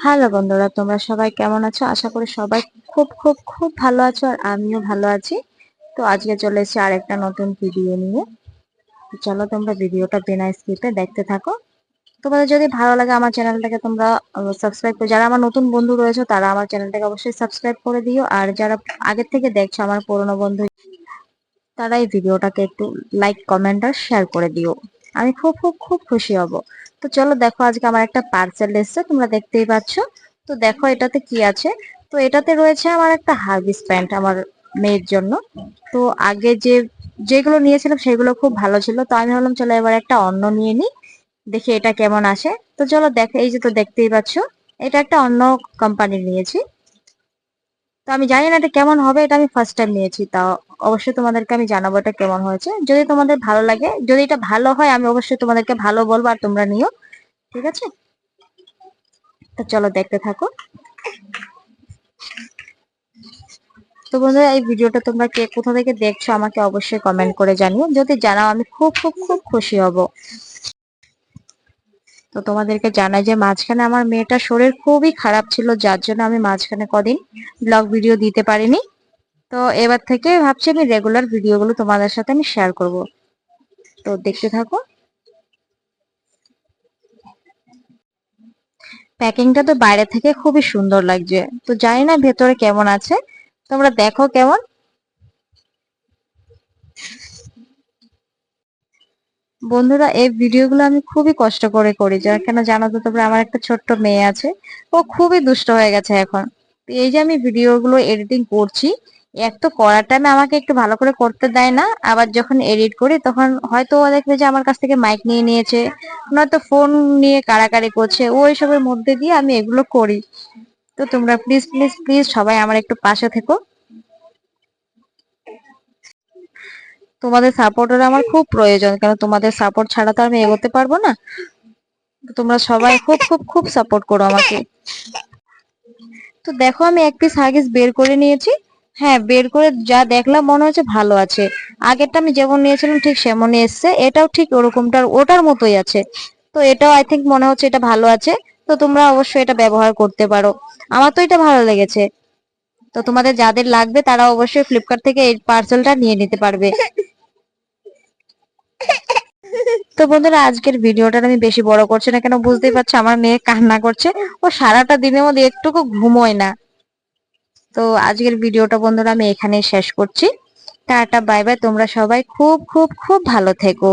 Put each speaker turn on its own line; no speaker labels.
Hello বন্ধুরা, তোমরা সবাই কেমন আছো? আশা করি সবাই খুব খুব খুব ভালো আছো, আর আমিও ভালো আছি। তো আজকে চলে এসেছি আরেকটা নতুন ভিডিও নিয়ে। তো চলো তোমরা ভিডিওটা বিনা স্কিপে দেখতে থাকো। তোমাদের যদি ভালো লাগে আমার চ্যানেলটাকে তোমরা সাবস্ক্রাইব করে, যারা আমার নতুন বন্ধু রয়েছে তারা আমার চ্যানেলটাকে অবশ্যই সাবস্ক্রাইব করে দিও, আর যারা আগের থেকে দেখছো আমার পুরনো বন্ধু তারা এই ভিডিওটাকে একটু লাইক কমেন্ট আর শেয়ার করে দিও। আমি খুব খুব খুব খুশি হব। তো চলো দেখো, আজকে আমার একটা পার্সেল এসেছে, তোমরা দেখতেই পাচ্ছ। তো দেখো এটাতে কি আছে। তো এটাতে রয়েছে আমার একটা হাগিস প্যান্ট আমার মেয়ের জন্য। তো আগে যেগুলো নিয়েছিলাম সেগুলো খুব ভালো ছিল, তো আমি ভাবলাম চলো এবার একটা অন্য নিয়ে নিই, দেখি এটা কেমন আসে। তো চলো দেখো, এই যে তো দেখতেই পাচ্ছ, এটা একটা অন্য কোম্পানির নিয়েছি। তো আমি জানি না এটা কেমন হবে, এটা আমি ফার্স্ট টাইম নিয়েছি, তাও অবশ্যই তোমাদেরকে আমি জানাবো এটা কেমন হয়েছে। যদি তোমাদের ভালো লাগে, যদি এটা ভালো হয় আমি অবশ্যই তোমাদেরকে ভালো বলবো, আর তোমরা নিও, ঠিক আছে? তো চলো দেখতে থাকো। তো বন্ধুরা, এই ভিডিওটা তোমরা কে কোথা থেকে দেখছো আমাকে অবশ্যই কমেন্ট করে জানিও, যদি জানাও আমি খুব খুব খুব খুশি হব। তো তোমাদেরকে জানাই যে মাঝখানে আমার মেয়েটার শরীর খুবই খারাপ ছিল, যার জন্য আমি মাঝখানে কদিন ব্লগ ভিডিও দিতে পারিনি। তো এবার থেকে ভাবছি আমি রেগুলার ভিডিওগুলো তোমাদের সাথে আমি শেয়ার করব। তো দেখতে থাকো। প্যাকিংটা তো বাইরে থেকে খুবই সুন্দর লাগছে, তো জানি না ভেতরে কেমন আছে, তোমরা দেখো কেমন। বন্ধুরা, এই ভিডিওগুলো আমি খুবই কষ্ট করে করি, যার কেন জানো তো, তোমরা আমার একটা ছোট্ট মেয়ে আছে, ও খুবই দুষ্ট হয়ে গেছে এখন। তো এই যে আমি ভিডিওগুলো এডিটিং করছি, এক তো করার টাইমে আমাকে একটু ভালো করে করতে দেয় না, আবার যখন এডিট করি তখন হয়তো ও দেখবে যে আমার কাছ থেকে মাইক নিয়ে নিয়েছে, নয়তো ফোন নিয়ে কাড়াকাড়ি করছে, ওই সবের মধ্যে দিয়ে আমি এগুলো করি। তো তোমরা প্লিজ প্লিজ প্লিজ সবাই আমার একটু পাশে থেকো। তোমাদের সাপোর্টের আমার খুব প্রয়োজন, কারণ তোমাদের সাপোর্ট ছাড়া তো আমি এগোতে পারবো না। তো তোমরা সবাই খুব খুব খুব সাপোর্ট করো আমাকে। তো দেখো, আমি এক পিস হাগিস বের করে নিয়েছি। হ্যাঁ, বের করে যা দেখলাম মনে হচ্ছে ভালো আছে। আগেরটা আমি যেমন নিয়েছিলাম ঠিক সেমনই এসছে, এটাও ঠিক ওরকমটার ওটার মতোই আছে। তো এটাও আই থিঙ্ক মনে হচ্ছে এটা ভালো আছে। তো তোমরা অবশ্যই এটা ব্যবহার করতে পারো। আমার তো এটা ভালো লেগেছে। তো তোমাদের যাদের লাগবে তারা অবশ্যই ফ্লিপকার্ট থেকে এই পার্সেলটা নিয়ে নিতে পারবে। তো বন্ধুরা, আজকের ভিডিওটা আমি বেশি বড় করছি না, কেন বুঝতেই পারছো আমার মেয়ে কান্না করছে। ও সারাটা দিনের মধ্যে একটুকু ঘুমোয় না। তো আজকের ভিডিওটা বন্ধুরা আমি এখানেই শেষ করছি। Tata, bye bye. তোমরা সবাই খুব খুব খুব ভালো থেকো।